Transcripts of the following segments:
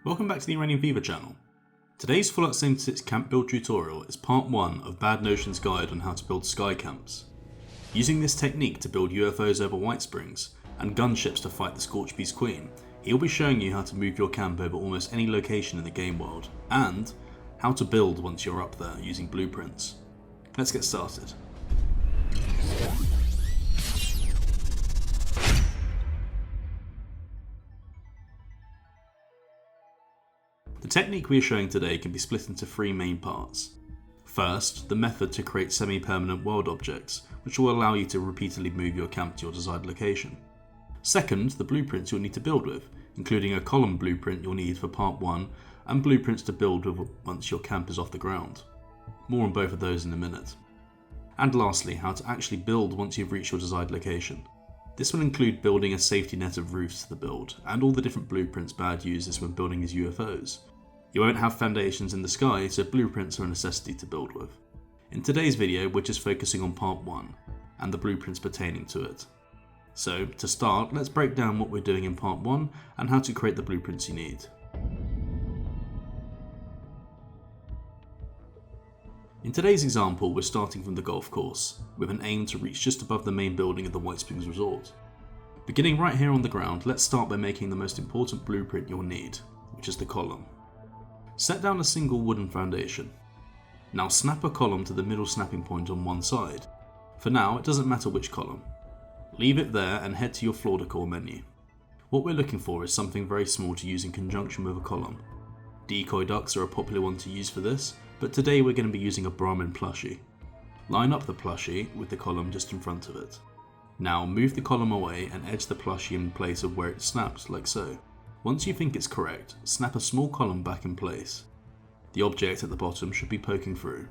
Welcome back to the Iranian Fever channel. Today's Fallout 76 camp build tutorial is part 1 of Bad Notion's guide on how to build sky camps. Using this technique to build UFOs over White Springs and gunships to fight the Scorchbeast Queen, he'll be showing you how to move your camp over almost any location in the game world, and how to build once you're up there using blueprints. Let's get started. The technique we are showing today can be split into 3 main parts. First, the method to create semi-permanent world objects, which will allow you to repeatedly move your camp to your desired location. Second, the blueprints you'll need to build with, including a column blueprint you'll need for part 1 and blueprints to build with once your camp is off the ground. More on both of those in a minute. And lastly, how to actually build once you've reached your desired location. This will include building a safety net of roofs to the build, and all the different blueprints Bad uses when building his UFOs. You won't have foundations in the sky, so blueprints are a necessity to build with. In today's video, we're just focusing on part 1, and the blueprints pertaining to it. So, to start, let's break down what we're doing in part 1, and how to create the blueprints you need. In today's example, we're starting from the golf course, with an aim to reach just above the main building of the White Springs Resort. Beginning right here on the ground, let's start by making the most important blueprint you'll need, which is the column. Set down a single wooden foundation. Now snap a column to the middle snapping point on one side. For now, it doesn't matter which column. Leave it there and head to your floor decor menu. What we're looking for is something very small to use in conjunction with a column. Decoy ducks are a popular one to use for this, but today we're going to be using a Brahmin plushie. Line up the plushie with the column just in front of it. Now move the column away and edge the plushie in place of where it snapped, like so. Once you think it's correct, snap a small column back in place. The object at the bottom should be poking through.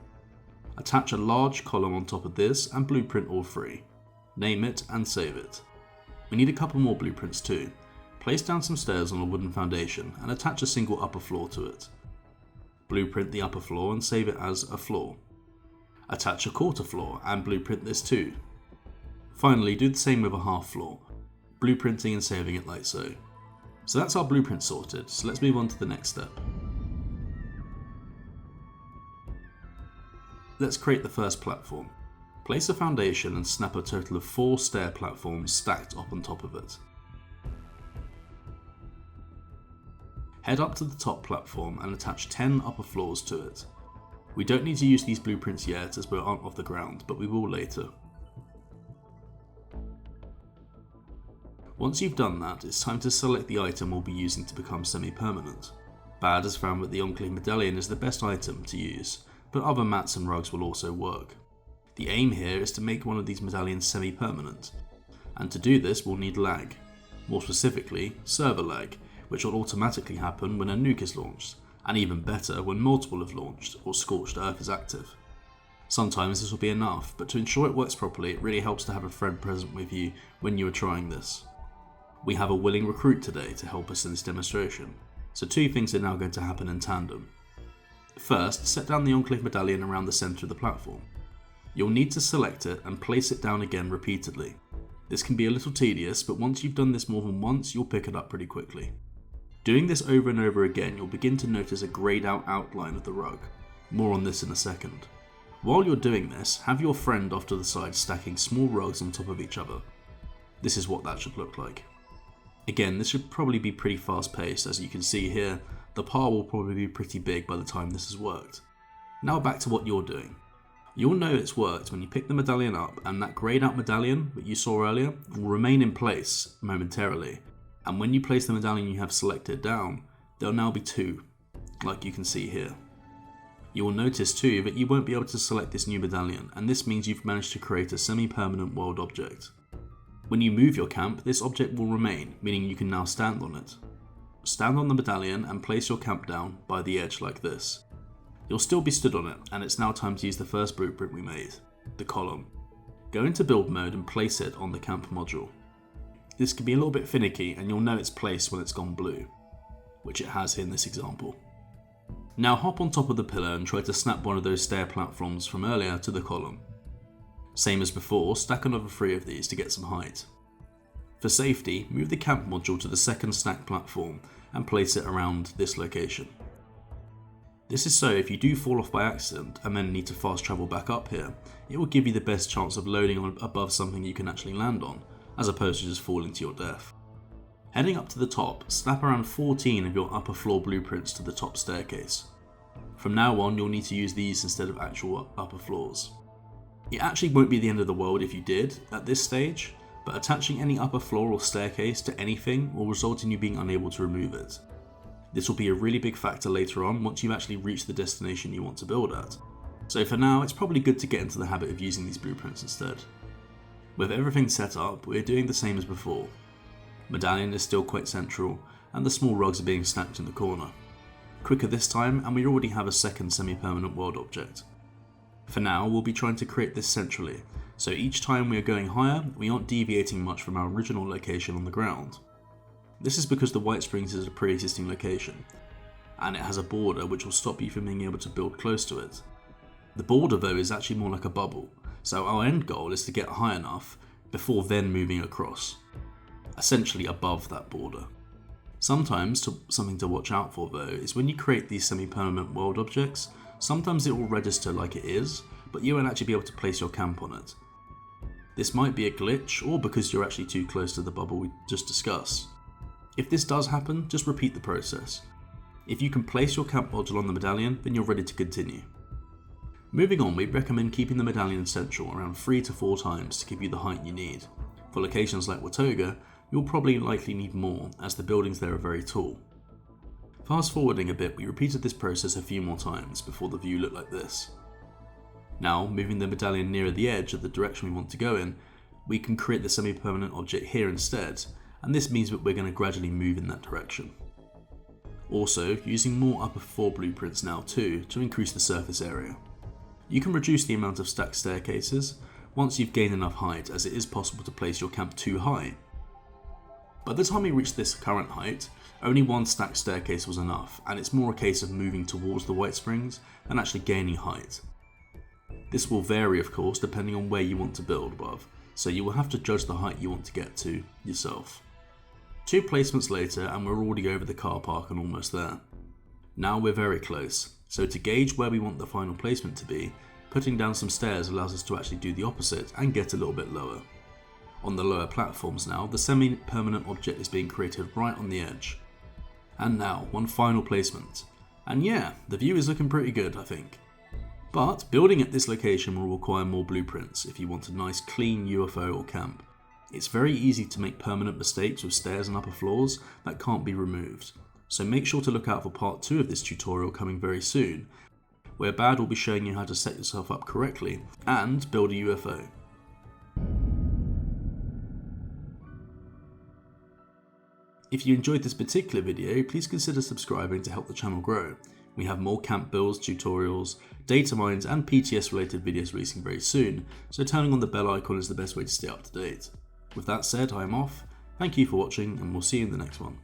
Attach a large column on top of this and blueprint all 3. Name it and save it. We need a couple more blueprints too. Place down some stairs on a wooden foundation and attach a single upper floor to it. Blueprint the upper floor and save it as a floor. Attach a quarter floor and blueprint this too. Finally, do the same with a half floor, blueprinting and saving it like so. So that's our blueprint sorted, so let's move on to the next step. Let's create the first platform. Place a foundation and snap a total of 4 stair platforms stacked up on top of it. Head up to the top platform and attach 10 upper floors to it. We don't need to use these blueprints yet as we aren't off the ground, but we will later. Once you've done that, it's time to select the item we'll be using to become semi-permanent. Bad has found that the Enclave Medallion is the best item to use, but other mats and rugs will also work. The aim here is to make one of these medallions semi-permanent, and to do this we'll need lag. More specifically, server lag, which will automatically happen when a nuke is launched, and even better when multiple have launched or Scorched Earth is active. Sometimes this will be enough, but to ensure it works properly, it really helps to have a friend present with you when you are trying this. We have a willing recruit today to help us in this demonstration, so 2 things are now going to happen in tandem. First, set down the Enclave Medallion around the centre of the platform. You'll need to select it and place it down again repeatedly. This can be a little tedious, but once you've done this more than once, you'll pick it up pretty quickly. Doing this over and over again, you'll begin to notice a greyed out outline of the rug. More on this in a second. While you're doing this, have your friend off to the side stacking small rugs on top of each other. This is what that should look like. Again, this should probably be pretty fast paced. As you can see here, the pile will probably be pretty big by the time this has worked. Now back to what you're doing. You'll know it's worked when you pick the medallion up and that greyed out medallion that you saw earlier will remain in place momentarily. And when you place the medallion you have selected down, there'll now be 2, like you can see here. You will notice too that you won't be able to select this new medallion, and this means you've managed to create a semi-permanent world object. When you move your camp, this object will remain, meaning you can now stand on it. Stand on the medallion and place your camp down by the edge like this. You'll still be stood on it, and it's now time to use the first blueprint we made, the column. Go into build mode and place it on the camp module. This can be a little bit finicky, and you'll know its place when it's gone blue, which it has here in this example. Now hop on top of the pillar and try to snap one of those stair platforms from earlier to the column. Same as before, stack another 3 of these to get some height. For safety, move the camp module to the second stack platform and place it around this location. This is so if you do fall off by accident and then need to fast travel back up here, it will give you the best chance of loading on above something you can actually land on, as opposed to just falling to your death. Heading up to the top, snap around 14 of your upper floor blueprints to the top staircase. From now on, you'll need to use these instead of actual upper floors. It actually won't be the end of the world if you did at this stage, but attaching any upper floor or staircase to anything will result in you being unable to remove it. This will be a really big factor later on once you've actually reached the destination you want to build at. So for now, it's probably good to get into the habit of using these blueprints instead. With everything set up, we're doing the same as before. Medallion is still quite central, and the small rugs are being stacked in the corner. Quicker this time, and we already have a second semi-permanent world object. For now, we'll be trying to create this centrally, so each time we are going higher, we aren't deviating much from our original location on the ground. This is because the White Springs is a pre-existing location, and it has a border which will stop you from being able to build close to it. The border though is actually more like a bubble, so our end goal is to get high enough before then moving across, essentially above that border. Sometimes, something to watch out for though, is when you create these semi-permanent world objects, sometimes it will register like it is, but you won't actually be able to place your camp on it. This might be a glitch, or because you're actually too close to the bubble we just discussed. If this does happen, just repeat the process. If you can place your camp module on the medallion, then you're ready to continue. Moving on, we recommend keeping the medallion central around 3 to 4 times to give you the height you need. For locations like Watoga, you'll probably likely need more, as the buildings there are very tall. Fast forwarding a bit, we repeated this process a few more times before the view looked like this. Now, moving the medallion nearer the edge of the direction we want to go in, we can create the semi-permanent object here instead, and this means that we're going to gradually move in that direction. Also, using more upper floor blueprints now too to increase the surface area. You can reduce the amount of stacked staircases once you've gained enough height, as it is possible to place your camp too high. By the time we reach this current height, only one stacked staircase was enough, and it's more a case of moving towards the White Springs than actually gaining height. This will vary of course depending on where you want to build above, so you will have to judge the height you want to get to yourself. 2 placements later and we're already over the car park and almost there. Now we're very close, so to gauge where we want the final placement to be, putting down some stairs allows us to actually do the opposite and get a little bit lower. On the lower platforms now, the semi-permanent object is being created right on the edge. And now, one final placement. And yeah, the view is looking pretty good, I think. But building at this location will require more blueprints if you want a nice clean UFO or camp. It's very easy to make permanent mistakes with stairs and upper floors that can't be removed, so make sure to look out for part 2 of this tutorial coming very soon, where Bad will be showing you how to set yourself up correctly and build a UFO. If you enjoyed this particular video, please consider subscribing to help the channel grow. We have more camp builds, tutorials, data mines and PTS related videos releasing very soon, so turning on the bell icon is the best way to stay up to date. With that said, I am off, thank you for watching and we'll see you in the next one.